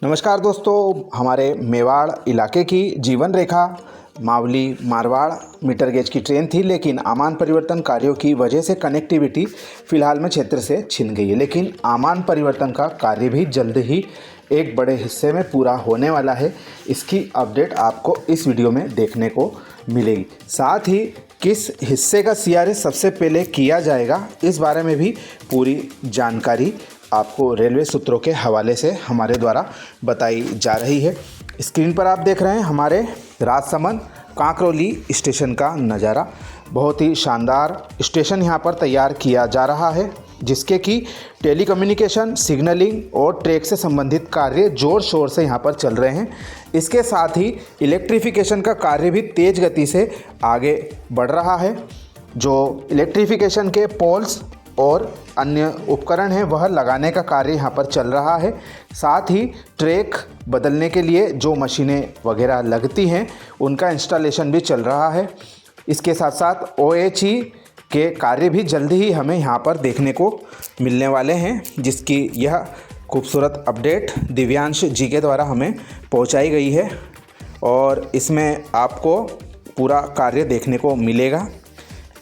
नमस्कार दोस्तों, हमारे मेवाड़ इलाके की जीवन रेखा मावली मारवाड़ मीटर गेज की ट्रेन थी, लेकिन आमान परिवर्तन कार्यों की वजह से कनेक्टिविटी फ़िलहाल में क्षेत्र से छिन गई है। लेकिन आमान परिवर्तन का कार्य भी जल्द ही एक बड़े हिस्से में पूरा होने वाला है। इसकी अपडेट आपको इस वीडियो में देखने को मिलेगी। साथ ही किस हिस्से का सीआरएस सबसे पहले किया जाएगा, इस बारे में भी पूरी जानकारी आपको रेलवे सूत्रों के हवाले से हमारे द्वारा बताई जा रही है। स्क्रीन पर आप देख रहे हैं हमारे राजसमंद कांकरोली स्टेशन का नज़ारा। बहुत ही शानदार स्टेशन यहां पर तैयार किया जा रहा है, जिसके कि टेलीकम्युनिकेशन, सिग्नलिंग और ट्रैक से संबंधित कार्य ज़ोर शोर से यहां पर चल रहे हैं। इसके साथ ही इलेक्ट्रिफिकेशन का कार्य भी तेज़ गति से आगे बढ़ रहा है। जो इलेक्ट्रिफिकेशन के पोल्स और अन्य उपकरण हैं वह लगाने का कार्य यहाँ पर चल रहा है। साथ ही ट्रैक बदलने के लिए जो मशीनें वगैरह लगती हैं उनका इंस्टॉलेशन भी चल रहा है। इसके साथ साथ ओएचई के कार्य भी जल्द ही हमें यहाँ पर देखने को मिलने वाले हैं, जिसकी यह खूबसूरत अपडेट दिव्यांश जी के द्वारा हमें पहुँचाई गई है और इसमें आपको पूरा कार्य देखने को मिलेगा।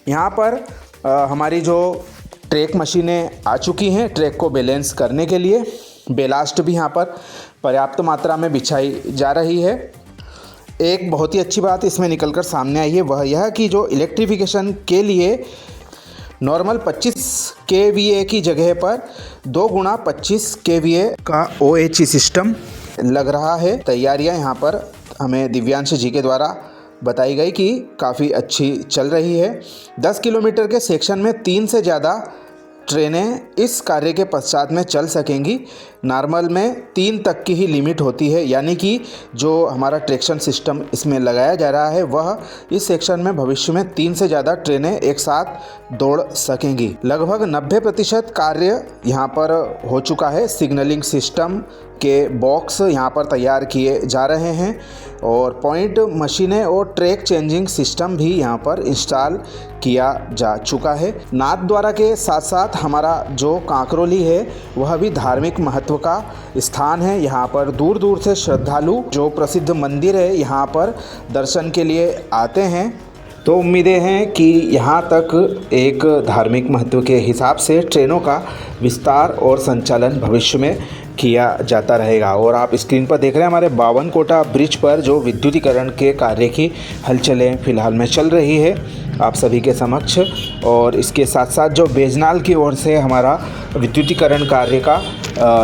यहाँ पर हमारी जो ट्रैक मशीनें आ चुकी हैं ट्रैक को बैलेंस करने के लिए। बेलास्ट भी यहाँ पर पर्याप्त मात्रा में बिछाई जा रही है। एक बहुत ही अच्छी बात इसमें निकलकर सामने आई है, वह यह कि जो इलेक्ट्रिफिकेशन के लिए नॉर्मल 25 kVA की जगह पर 2 गुणा 25 kVA का OHE सिस्टम लग रहा है। तैयारियाँ यहाँ पर हमें दिव्यांश जी के द्वारा बताई गई कि काफ़ी अच्छी चल रही है। 10 किलोमीटर के सेक्शन में 3 से ज़्यादा ट्रेनें इस कार्य के पश्चात में चल सकेंगी। नॉर्मल में 3 तक की ही लिमिट होती है, यानी कि जो हमारा ट्रैक्शन सिस्टम इसमें लगाया जा रहा है वह इस सेक्शन में भविष्य में 3 से ज़्यादा ट्रेनें एक साथ दौड़ सकेंगी। लगभग 90% कार्य यहाँ पर हो चुका है। सिग्नलिंग सिस्टम के बॉक्स यहाँ पर तैयार किए जा रहे हैं और पॉइंट मशीनें और ट्रैक चेंजिंग सिस्टम भी यहाँ पर इंस्टॉल किया जा चुका है। नाथद्वारा के साथ साथ हमारा जो कांकरोली है वह भी धार्मिक महत्व का स्थान है। यहाँ पर दूर दूर से श्रद्धालु जो प्रसिद्ध मंदिर है यहाँ पर दर्शन के लिए आते हैं। तो उम्मीदें हैं कि यहाँ तक एक धार्मिक महत्व के हिसाब से ट्रेनों का विस्तार और संचालन भविष्य में किया जाता रहेगा। और आप स्क्रीन पर देख रहे हैं हमारे 52 कोटा ब्रिज पर जो विद्युतीकरण के कार्य की हलचलें फ़िलहाल में चल रही है आप सभी के समक्ष। और इसके साथ साथ जो बेजनाल की ओर से हमारा विद्युतीकरण कार्य का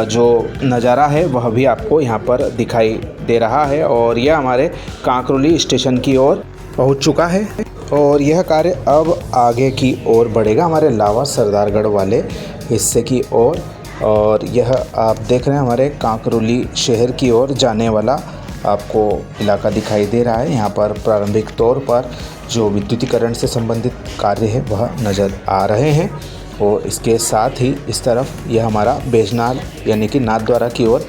जो नज़ारा है वह भी आपको यहाँ पर दिखाई दे रहा है। और यह हमारे कांकरोली स्टेशन की ओर पहुँच चुका है और यह कार्य अब आगे की ओर बढ़ेगा हमारे लावा सरदारगढ़ वाले हिस्से की ओर। और यह आप देख रहे हैं हमारे कांकरोली शहर की ओर जाने वाला आपको इलाका दिखाई दे रहा है। यहाँ पर प्रारंभिक तौर पर जो विद्युतीकरण से संबंधित कार्य है वह नज़र आ रहे हैं। और इसके साथ ही इस तरफ यह हमारा बेजनाल यानी कि नाथद्वारा की ओर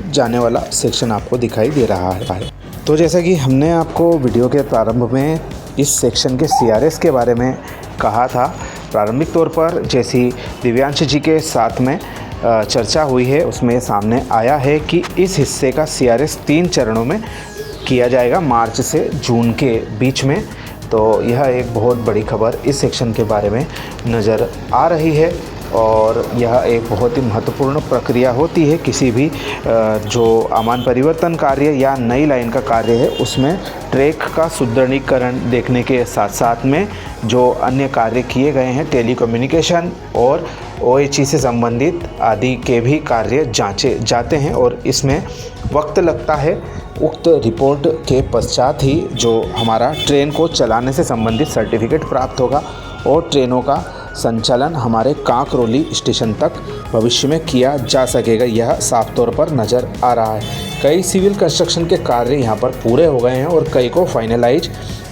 जाने वाला सेक्शन आपको दिखाई दे रहा है। तो जैसा कि हमने आपको वीडियो के प्रारंभ में इस सेक्शन के सीआरएस के बारे में कहा था, प्रारंभिक तौर पर जैसी दिव्यांश जी के साथ में चर्चा हुई है उसमें सामने आया है कि इस हिस्से का सीआरएस 3 चरणों में किया जाएगा, मार्च से जून के बीच में। तो यह एक बहुत बड़ी खबर इस सेक्शन के बारे में नज़र आ रही है और यह एक बहुत ही महत्वपूर्ण प्रक्रिया होती है किसी भी जो आमान परिवर्तन कार्य या नई लाइन का कार्य है उसमें ट्रैक का सुदृढ़ीकरण देखने के साथ साथ में जो अन्य कार्य किए गए हैं टेलीकम्युनिकेशन और OHE से संबंधित आदि के भी कार्य जांचे जाते हैं और इसमें वक्त लगता है। उक्त रिपोर्ट के पश्चात ही जो हमारा ट्रेन को चलाने से संबंधित सर्टिफिकेट प्राप्त होगा और ट्रेनों का संचालन हमारे कांकरोली स्टेशन तक भविष्य में किया जा सकेगा, यह साफ तौर पर नज़र आ रहा है। कई सिविल कंस्ट्रक्शन के कार्य यहाँ पर पूरे हो गए हैं और कई को फाइनलाइज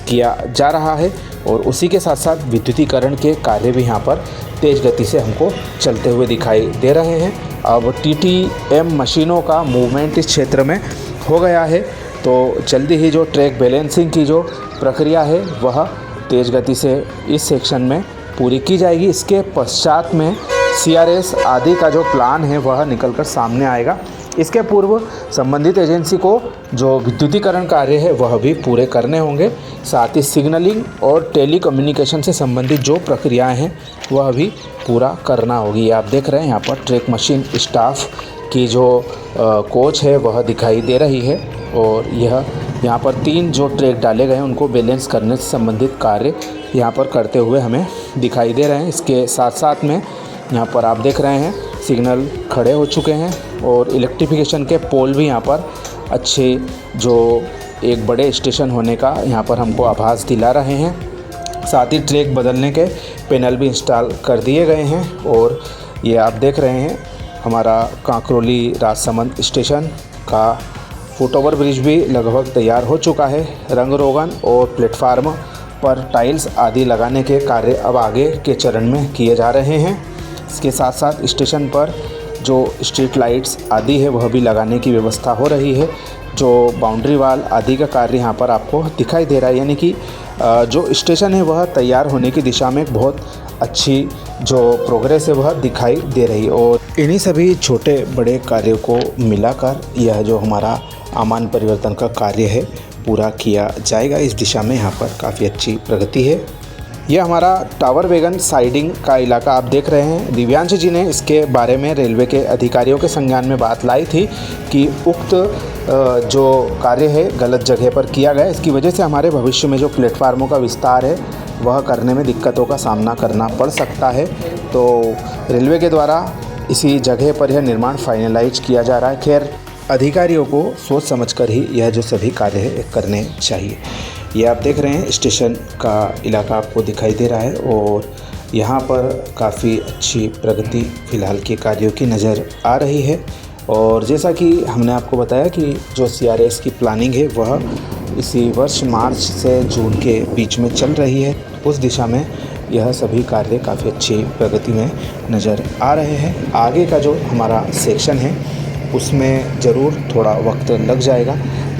किया जा रहा है और उसी के साथ साथ विद्युतीकरण के कार्य भी यहाँ पर तेज़ गति से हमको चलते हुए दिखाई दे रहे हैं। अब TTM मशीनों का मूवमेंट इस क्षेत्र में हो गया है, तो जल्दी ही जो ट्रैक बैलेंसिंग की जो प्रक्रिया है वह तेज़ गति से इस सेक्शन में पूरी की जाएगी। इसके पश्चात में सीआरएस आदि का जो प्लान है वह निकल कर सामने आएगा इसके पूर्व संबंधित एजेंसी को जो विद्युतीकरण कार्य है वह भी पूरे करने होंगे। साथ ही सिग्नलिंग और टेली कम्युनिकेशन से संबंधित जो प्रक्रियाएं हैं वह भी पूरा करना होगी। ये आप देख रहे हैं यहाँ पर ट्रैक मशीन स्टाफ की जो कोच है वह दिखाई दे रही है और यहाँ पर 3 जो ट्रैक डाले गए हैं उनको बैलेंस करने से संबंधित कार्य यहाँ पर करते हुए हमें दिखाई दे रहे हैं। इसके साथ साथ में यहाँ पर आप देख रहे हैं सिग्नल खड़े हो चुके हैं और इलेक्ट्रिफिकेशन के पोल भी यहाँ पर अच्छे जो एक बड़े स्टेशन होने का यहाँ पर हमको आभास दिला रहे हैं। साथ ही ट्रैक बदलने के पैनल भी इंस्टॉल कर दिए गए हैं और ये आप देख रहे हैं हमारा कांकरोली राजसमंद स्टेशन का फुटओवर ब्रिज भी लगभग तैयार हो चुका है। रंग रोगन और प्लेटफार्म पर टाइल्स आदि लगाने के कार्य अब आगे के चरण में किए जा रहे हैं। इसके साथ साथ स्टेशन पर जो स्ट्रीट लाइट्स आदि है वह भी लगाने की व्यवस्था हो रही है। जो बाउंड्री वाल आदि का कार्य यहाँ पर आपको दिखाई दे रहा है, यानी कि जो स्टेशन है वह तैयार होने की दिशा में एक बहुत अच्छी जो प्रोग्रेस है वह दिखाई दे रही है। और इन्हीं सभी छोटे बड़े कार्यों को मिलाकर यह जो हमारा आमान परिवर्तन का कार्य है पूरा किया जाएगा। इस दिशा में यहाँ पर काफ़ी अच्छी प्रगति है। यह हमारा टावर वैगन साइडिंग का इलाका आप देख रहे हैं। दिव्यांश जी ने इसके बारे में रेलवे के अधिकारियों के संज्ञान में बात लाई थी कि उक्त जो कार्य है गलत जगह पर किया गया। इसकी वजह से हमारे भविष्य में जो प्लेटफार्मों का विस्तार है वह करने में दिक्कतों का सामना करना पड़ सकता है। तो रेलवे के द्वारा इसी जगह पर यह निर्माण फाइनलाइज किया जा रहा है। खैर, अधिकारियों को सोच समझकर ही यह जो सभी कार्य है करने चाहिए। ये आप देख रहे हैं स्टेशन का इलाका आपको दिखाई दे रहा है और यहाँ पर काफ़ी अच्छी प्रगति फ़िलहाल के कार्यों की नज़र आ रही है। और जैसा कि हमने आपको बताया कि जो CRS की प्लानिंग है वह इसी वर्ष मार्च से जून के बीच में चल रही है। उस दिशा में यह सभी कार्य काफ़ी अच्छी प्रगति में नज़र आ रहे हैं। आगे का जो हमारा सेक्शन है उसमें ज़रूर थोड़ा वक्त लग जाएगा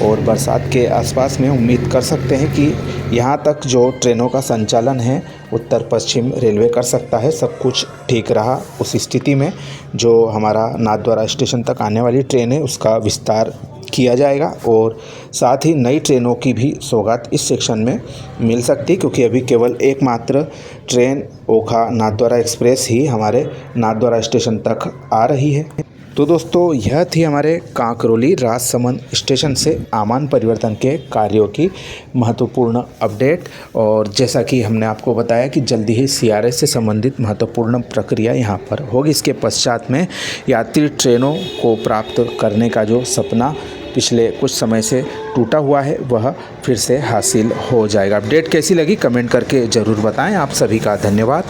और बरसात के आसपास में उम्मीद कर सकते हैं कि यहाँ तक जो ट्रेनों का संचालन है उत्तर पश्चिम रेलवे कर सकता है। सब कुछ ठीक रहा उस स्थिति में जो हमारा नाथद्वारा स्टेशन तक आने वाली ट्रेन है उसका विस्तार किया जाएगा और साथ ही नई ट्रेनों की भी सौगात इस सेक्शन में मिल सकती है, क्योंकि अभी केवल एकमात्र ट्रेन ओखा नाथद्वारा एक्सप्रेस ही हमारे नाथद्वारा स्टेशन तक आ रही है। तो दोस्तों, यह थी हमारे कांकरोली राजसमंद स्टेशन से आमान परिवर्तन के कार्यों की महत्वपूर्ण अपडेट। और जैसा कि हमने आपको बताया कि जल्दी ही CRS से संबंधित महत्वपूर्ण प्रक्रिया यहाँ पर होगी। इसके पश्चात में यात्री ट्रेनों को प्राप्त करने का जो सपना पिछले कुछ समय से टूटा हुआ है वह फिर से हासिल हो जाएगा। अपडेट कैसी लगी कमेंट करके ज़रूर बताएं। आप सभी का धन्यवाद।